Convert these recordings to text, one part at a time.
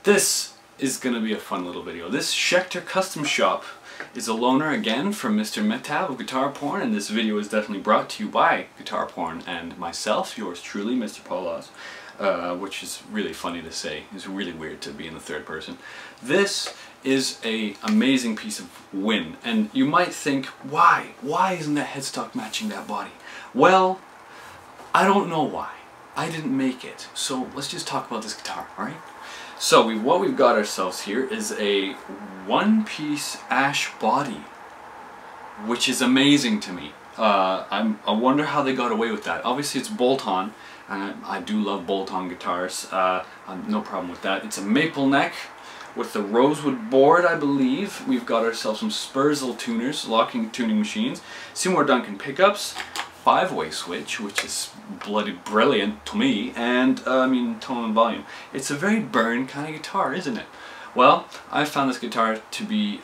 This is gonna be a fun little video. This Schecter custom shop is a loaner again from Mr. Metab of Guitar Porn, and this video is definitely brought to you by Guitar Porn and myself, yours truly, Mr. Paul Oz, which is really funny to say. It's really weird to be in the third person. This is a amazing piece of win, and you might think, why? Why isn't that headstock matching that body? Well, I don't know why. I didn't make it. So let's just talk about this guitar, alright? So what we've got ourselves here is a one-piece ash body, which is amazing to me. I wonder how they got away with that. Obviously it's bolt-on, and I do love bolt-on guitars. No problem with that. It's a maple neck with the rosewood board, I believe. We've got ourselves some Spurzl tuners, locking tuning machines, Seymour Duncan pickups, 5-way switch, which is bloody brilliant to me, and I mean tone and volume. It's a very Burn kind of guitar, isn't it? Well, I found this guitar to be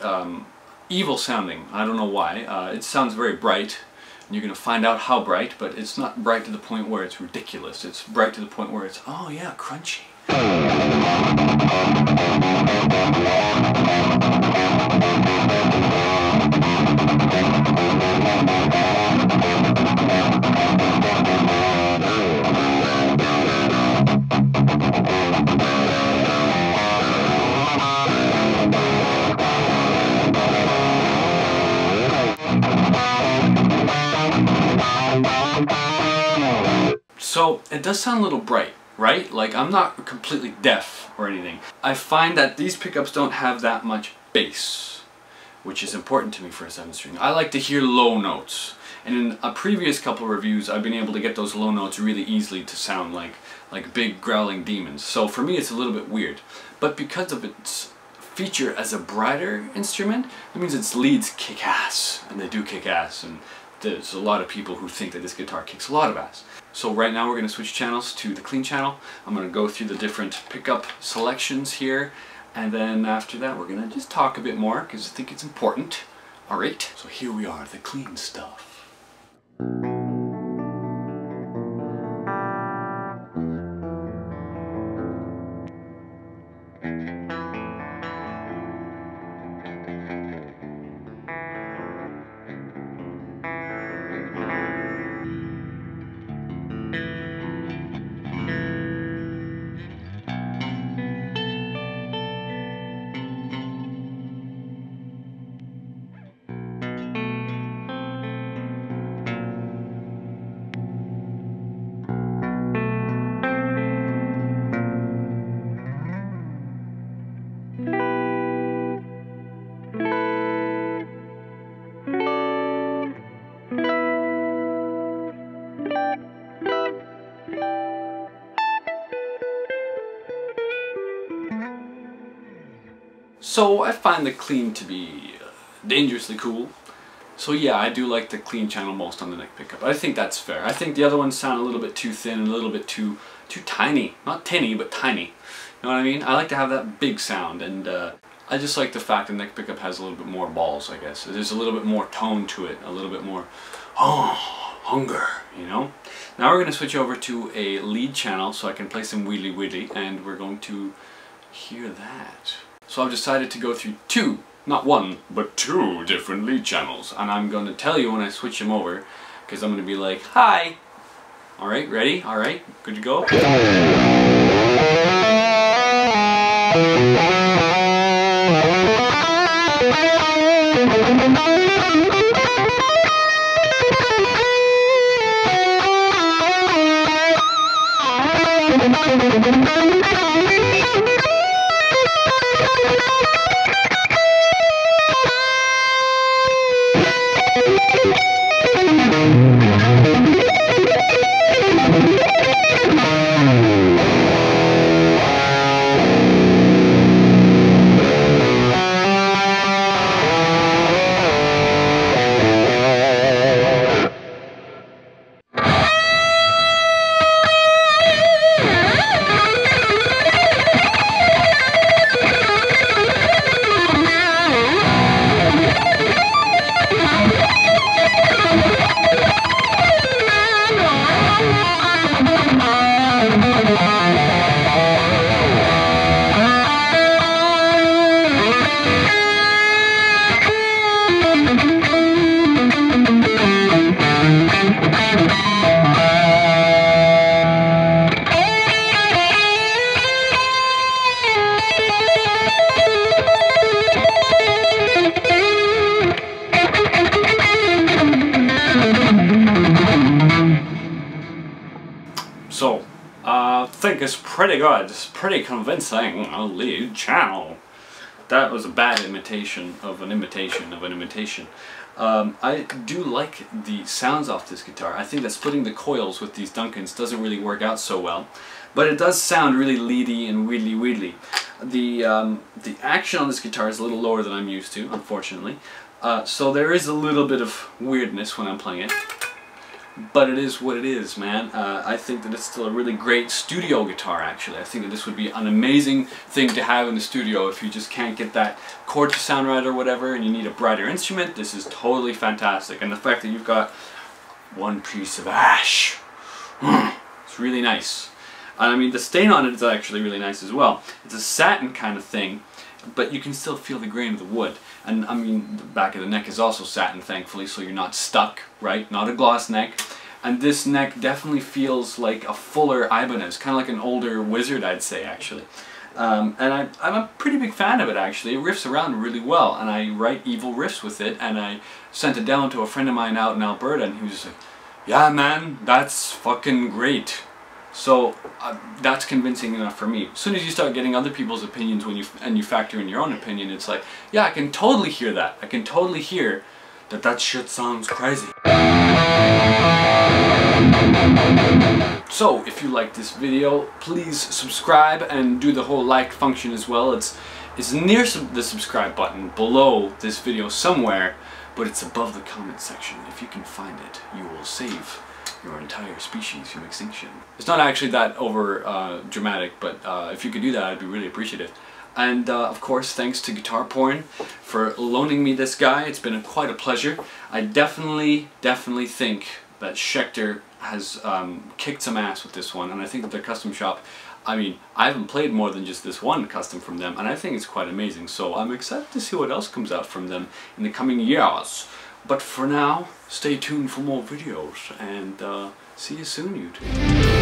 evil sounding. I don't know why. It sounds very bright, and you're going to find out how bright, but it's not bright to the point where it's ridiculous. It's bright to the point where it's, oh yeah, crunchy. So it does sound a little bright, right? Like, I'm not completely deaf or anything. I find that these pickups don't have that much bass, which is important to me for a 7-string. I like to hear low notes, and in a previous couple of reviews I've been able to get those low notes really easily to sound like big growling demons. So for me it's a little bit weird, but because of its feature as a brighter instrument, it means its leads kick ass, and they do kick ass, and there's a lot of people who think that this guitar kicks a lot of ass. So right now we're going to switch channels to the clean channel. I'm going to go through the different pickup selections here, and then after that we're going to just talk a bit more because I think it's important. Alright, so here we are, the clean stuff. So I find the clean to be dangerously cool. So yeah, I do like the clean channel most on the neck pickup. I think that's fair. I think the other ones sound a little bit too thin and a little bit too tiny. Not tinny, but tiny. You know what I mean? I like to have that big sound, and I just like the fact the neck pickup has a little bit more balls, I guess. There's a little bit more tone to it, a little bit more hunger, you know? Now we're going to switch over to a lead channel so I can play some Wheelie Wheelie, and we're going to hear that. So I've decided to go through two, not one, but two different lead channels, and I'm going to tell you when I switch them over, because I'm going to be like, hi! Alright, ready? Alright, good to go? pretty good. It's pretty convincing. I'll lead channel. That was a bad imitation of an imitation of an imitation. I do like the sounds off this guitar. I think that splitting the coils with these Duncans doesn't really work out so well, but it does sound really leady and widdly. The action on this guitar is a little lower than I'm used to, unfortunately, so there is a little bit of weirdness when I'm playing it. But it is what it is, man. I think that it's still a really great studio guitar, actually. I think that this would be an amazing thing to have in the studio if you just can't get that chord to sound right or whatever and you need a brighter instrument. This is totally fantastic. And the fact that you've got one piece of ash, it's really nice. And I mean, the stain on it is actually really nice as well. It's a satin kind of thing, but you can still feel the grain of the wood. And I mean, the back of the neck is also satin, thankfully, so you're not stuck, right? Not a gloss neck. And this neck definitely feels like a Fuller Ibanez, kind of like an older wizard, I'd say, actually. And I'm a pretty big fan of it, actually. It riffs around really well, and I write evil riffs with it, and I sent it down to a friend of mine out in Alberta, and he was just like, yeah, man, that's fucking great. So that's convincing enough for me. As soon as you start getting other people's opinions and you factor in your own opinion, it's like, yeah, I can totally hear that. I can totally hear that shit sounds crazy. So if you like this video, please subscribe and do the whole like function as well. It's near the subscribe button below this video somewhere, but it's above the comment section. If you can find it, you will save your entire species from extinction. It's not actually that over dramatic, but if you could do that, I'd be really appreciative. And of course, thanks to Guitar Porn for loaning me this guy. It's been quite a pleasure. I definitely think that Schecter has kicked some ass with this one, and I think that their custom shop, I mean, I haven't played more than just this one custom from them, and I think it's quite amazing. So I'm excited to see what else comes out from them in the coming years. But for now, stay tuned for more videos, and see you soon, YouTube.